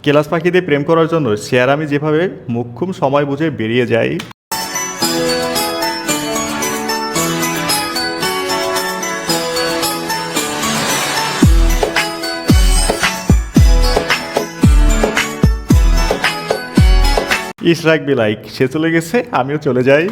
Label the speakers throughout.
Speaker 1: Class পাখিদের প্রেম করার জন্য শেয়ার আমি যেভাবে মোক্ষম সময় বুঝে বেরিয়ে যাই। ইস রাখবি লাইক, সে চলে গেছে আমিও চলে যাই।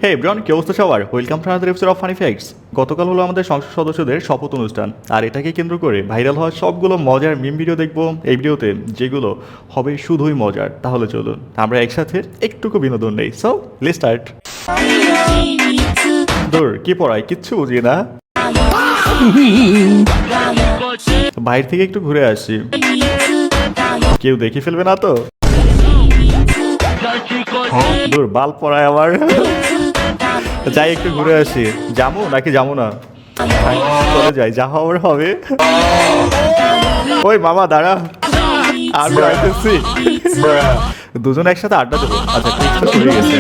Speaker 1: হে ব্রন, কি অবস্থা সবার? Welcome to another episode of funny facts. গতকাল হলো আমাদের সংসদ সদস্যদের শপথ অনুষ্ঠান, আর এটাকে কেন্দ্র করে ভাইরাল হওয়া সবগুলো মজার মিম ভিডিও দেখবো এই ভিডিওতে, যেগুলো হবে শুধুই মজার। তাহলে চলুন আমরা একসাথে একটুকু বিনোদন নেই। So let's start. দূর কি পড়ায়, কিচ্ছু বুঝি না। বাইরে থেকে একটু ঘুরে আসি, কেউ দেখে ফেলবে না তো? দূর বাল পড়ায় আবার। যাই একটু ঘুরে আসি। যাবো নাকি যাবো না? চলে যাই, যা হওয়ার হবে। ওই মামা দাঁড়া, আমি আসতেছি। দুজন একসাথে আড্ডা দেবো। আচ্ছা ঠিক তো চলে গেছে।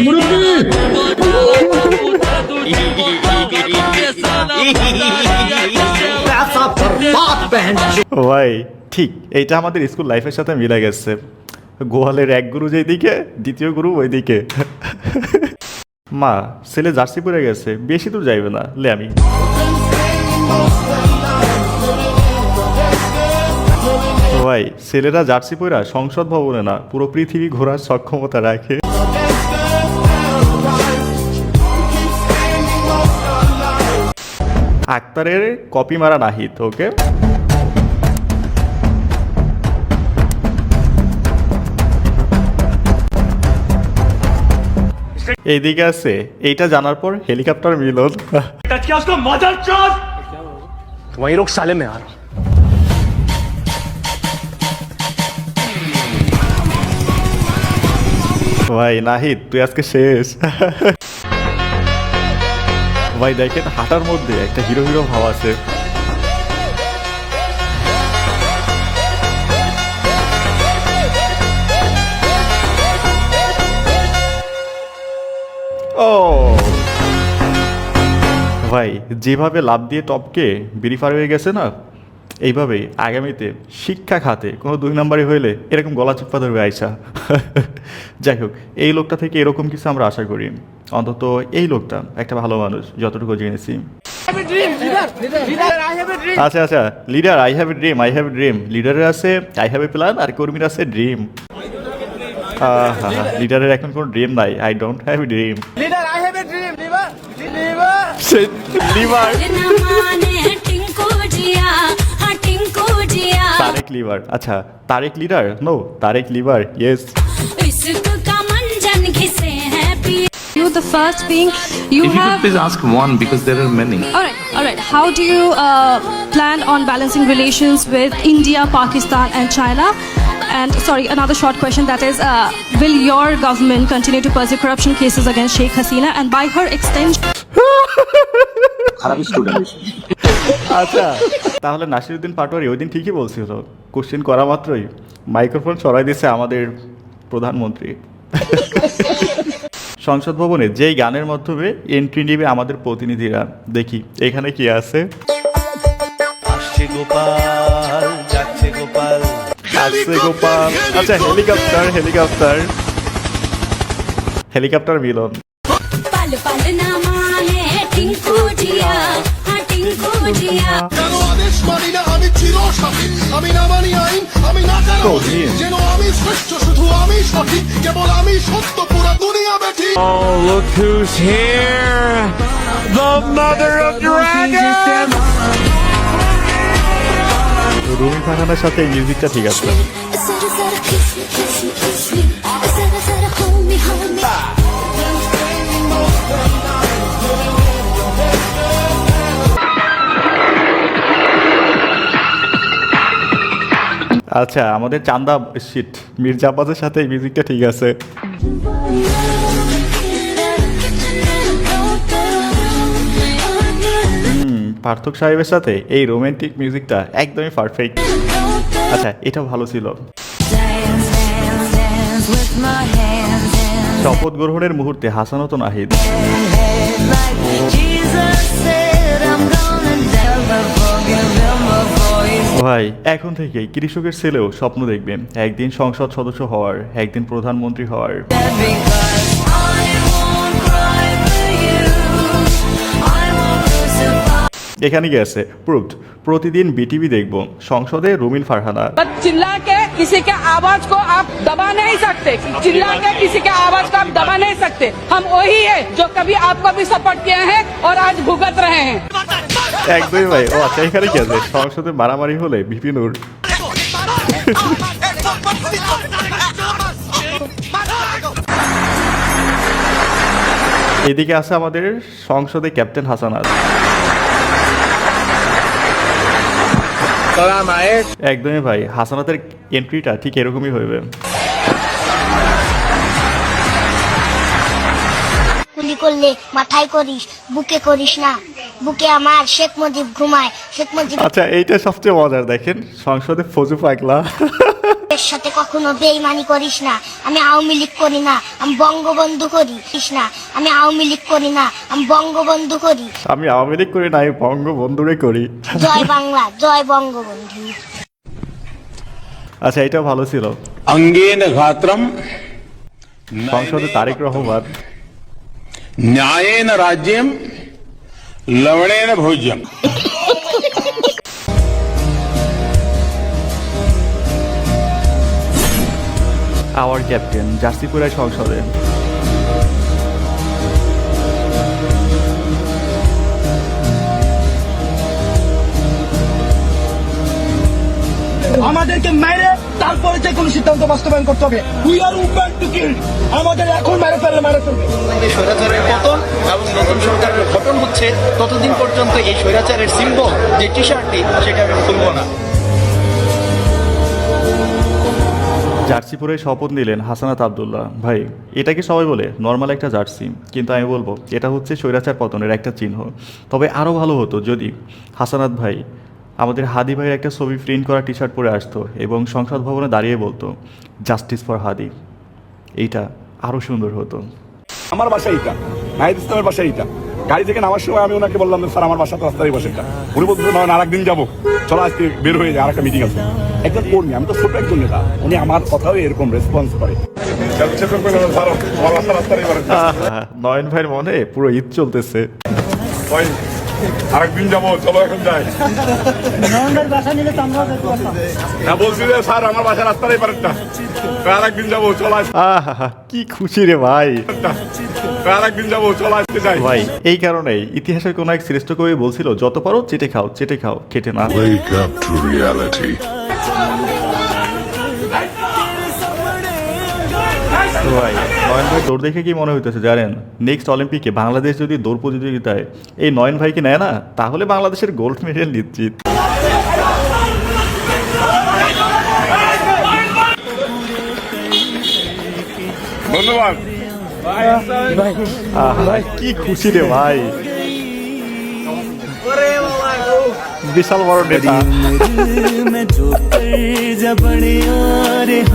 Speaker 1: ভাই ঠিক এইটা আমাদের স্কুল লাইফের সাথে মিলে গেছে। গোয়ালের এক গুরু যেদিকে, দ্বিতীয় গুরু ওইদিকে। মা ছেলে জার্সি পরে গেছে, বেশি দূর যাইবে না, লে আমি। ভাই ছেলেরা জার্সি পরা সংসদ ভবনে না, পুরো পৃথিবী ঘোরার সক্ষমতা রাখে। আক্তারের কপি মারা নাহিদ, ওকে। এইদিকে আছে, এইটা জানার পর হেলিকপ্টার মিলন।
Speaker 2: वही लोग साले में आ रहा
Speaker 1: ভাই নাহিদ তুই আজকে শেষ। ভাই দেখেন হাঁটার মধ্যে একটা হিরো হিরো ভাব আছে। ও ভাই যেভাবে লাভ দিয়ে টপকে বেরিফার হয়ে গেছে না, এইভাবে আগামীতে শিক্ষা খাতে কোনো 2 নম্বরই হইলে এরকম গলা চিপ্পা ধরবে আইসা। যাই হোক, এই লোকটা থেকে এরকম কিছু আমরা আশা করি। অন্তত এই লোকটা একটা ভালো মানুষ যতটুকু জেনেছি। আচ্ছা আচ্ছা, leader I have a dream, I have a dream. লিডারের আছে আই হ্যাভ এ প্ল্যান, আর কর্মীর আছে ড্রিম। লিডারের এখন কোনো ড্রিম নাই, I don't have a dream.
Speaker 3: Leader, I have a dream, liver.
Speaker 1: Liver Tarique liver. আচ্ছা Tarique leader, no Tarique liver, yes.
Speaker 4: You the first being you
Speaker 5: If you
Speaker 4: have
Speaker 5: could please ask one because there are many.
Speaker 4: all right, how do you plan on balancing relations with India, Pakistan and China? And sorry, another short question, that is will your government continue to pursue corruption cases against Sheikh Hasina and by her extension
Speaker 1: আচ্ছা তাহলে নাসিরউদ্দিন পাটোয়ারি ওই দিন ঠিকই বলছিল, question করা মাত্রই microphone সরাই দিয়েছে আমাদের প্রধানমন্ত্রী। সংসদ ভবনে যেই গানের মাধ্যমে এন্ট্রি নেবে আমাদের প্রতিনিধিরা, দেখি এখানে কি আছে।
Speaker 6: আসছে গোপাল, যাচ্ছে গোপাল,
Speaker 1: আসছে গোপাল। আচ্ছা হেলিকপ্টার, হেলিকপ্টার, হেলিকপ্টার মিলন।
Speaker 7: पल पल न माने टिंकू जिया हाँ टिंकू जिया
Speaker 8: কেন আদেশ মানি না আমি চিরসাথী, আমি না মানি আইন, আমি না জানি যেন আমি শ্রেষ্ঠ, শুধু আমি সঠিক, কেবল আমি সত্য, পুরা দুনিয়া বেঠিক।
Speaker 2: Oh, look who's here! The mother of dragons!
Speaker 1: Rumi ফারহানের সাথে এই মিউজিকটা ঠিক আছে।
Speaker 7: जरा जरा kiss me kiss me kiss me जरा जरा hold me hold me
Speaker 1: আচ্ছা আমাদের চান্দা শিট মির্জা আব্বাসের সাথে এই মিউজিকটা ঠিক আছে। পার্থক সাহেবের সাথে এই রোমান্টিক মিউজিকটা একদমই পারফেক্ট। আচ্ছা এটা ভালো ছিল। শপথ গ্রহণের মুহূর্তে হাসানো তো নাহিদ। ও ভাই এখন থেকেই কৃষকের ছেলেও স্বপ্ন দেখবে একদিন সংসদ সদস্য হওয়ার, একদিন প্রধানমন্ত্রী হওয়ার। এখানে গেছে প্রুভড। প্রতিদিন বিটিভি দেখব, সংসদে রুমিন ফারহানা।
Speaker 9: चिल्ला के किसी के आवाज को आप दबा नहीं सकते, चिल्ला के किसी के आवाज को आप दबा नहीं सकते। हम वही है जो कभी आपको भी सपोर्ट किए हैं और आज भुगत रहे हैं।
Speaker 1: একদমই ভাই। ও আচ্ছা, এখানে কি আছে? সংসদে মারামারি হলে বিপিনুর। এদিকে আছে আমাদের সংসদে ক্যাপ্টেন হাসানাত। একদমই ভাই, হাসানাতের এন্ট্রিটা ঠিক এরকমই হইবে।
Speaker 10: গুলি করলে মাথায় করিস, বুকে করিস না। বুকে আমার শেখ মুজিব ঘুমায়, শেখ মুজিব
Speaker 1: আচ্ছা, এইটা সবচেয়ে মজার। দেখেন সংসদে ফজু পাগলা।
Speaker 10: এর সাথে কখনো বেইমানি করিস না। আমি আওয়ামী লীগ করি না, আমি বঙ্গবন্ধু করি। না, আমি আওয়ামী লীগ করি না, আমি বঙ্গবন্ধু করি।
Speaker 1: আমি আওয়ামী লীগ করি না, আমি বঙ্গবন্ধুরে করি।
Speaker 10: জয় বাংলা, জয় বঙ্গবন্ধু।
Speaker 1: আচ্ছা, এটা ভালো ছিল।
Speaker 2: अंगेन घात्रम
Speaker 1: সংসদে তারেক রহমান।
Speaker 2: न्यायेन राज्यम लवणेन भोज्यम।
Speaker 1: আওয়ার ক্যাপ্টেন জার্সি পরায় সংসদে।
Speaker 3: আমাদেরকে মেরে তারপরে যে কোনো সিদ্ধান্ত বাস্তবায়ন করতে হবে। We are open to kill. আমাদের এখন মেরে ফেলবে।
Speaker 6: স্বৈরাচারের পতন এবং নতুন সরকারের গঠন হচ্ছে, ততদিন পর্যন্ত এই স্বৈরাচারের সিম্বল যে টি শার্টটি, সেটা আমি খুলব না।
Speaker 1: জার্সি পরে শপথ নিলেন হাসানাত আব্দুল্লাহ। ভাই, এটা কি সবাই বলে নর্মাল একটা জার্সি, কিন্তু আমি বলবো এটা হচ্ছে স্বৈরাচার পতনের একটা চিহ্ন। তবে আরও ভালো হতো যদি হাসানাত ভাই আমাদের হাদি ভাইয়ের একটা ছবি প্রিন্ট করা টি শার্ট পরে আসতো এবং সংসদ ভবনে দাঁড়িয়ে বলতো জাস্টিস ফর হাদি। এইটা আরও সুন্দর হতো।
Speaker 11: আমার বাসা এইটা, নাহিদ ইসলামের বাসা এইটা। গাড়ি থেকে নামার সময় আমি ওনাকে বললাম, স্যার আমার বাসা তো রাস্তারই বাসা এটা। উনি বলতে নয়, আরেকদিন যাবো, চলো আজকে বের হয়ে যায়, আর একটা মিটিং আছে। একজন কর্মী, আমি তো ছোট একজন নেতা, উনি আমার কথাও এরকম রেসপন্স করে।
Speaker 1: নয়ন ভাইয়ের মনে পুরো ঈদ চলতেছে।
Speaker 11: আরেকদিন যাবো, চলো এখন যাই। হ্যাঁ বলছি যে স্যার আমার বাসা রাস্তারই পারেনটা, আরেকদিন যাবো, চলো
Speaker 1: কি খুশি রে ভাই।
Speaker 11: আরেকদিন যাবো, চলো আজকে যাই।
Speaker 1: ভাই, এই কারণেই ইতিহাসের কোন এক শ্রেষ্ঠ কবি বলছিল, যত পারো চেটে খাও, চেটে খাও, খেটে না।
Speaker 8: Wake up to reality.
Speaker 1: ভাই, নয়ন ভাই দৌড় দেখে কি মনে হইতেছে জানেন? নেক্সট অলিম্পিকে বাংলাদেশ যদি দৌড় প্রতিযোগিতায় এই নয়ন ভাইকে নেয় না, তাহলে বাংলাদেশের গোল্ড মেডেল নিশ্চিত।
Speaker 11: ধন্যবাদ।
Speaker 1: কি খুশি রে ভাই, বিশাল বড় নেতা।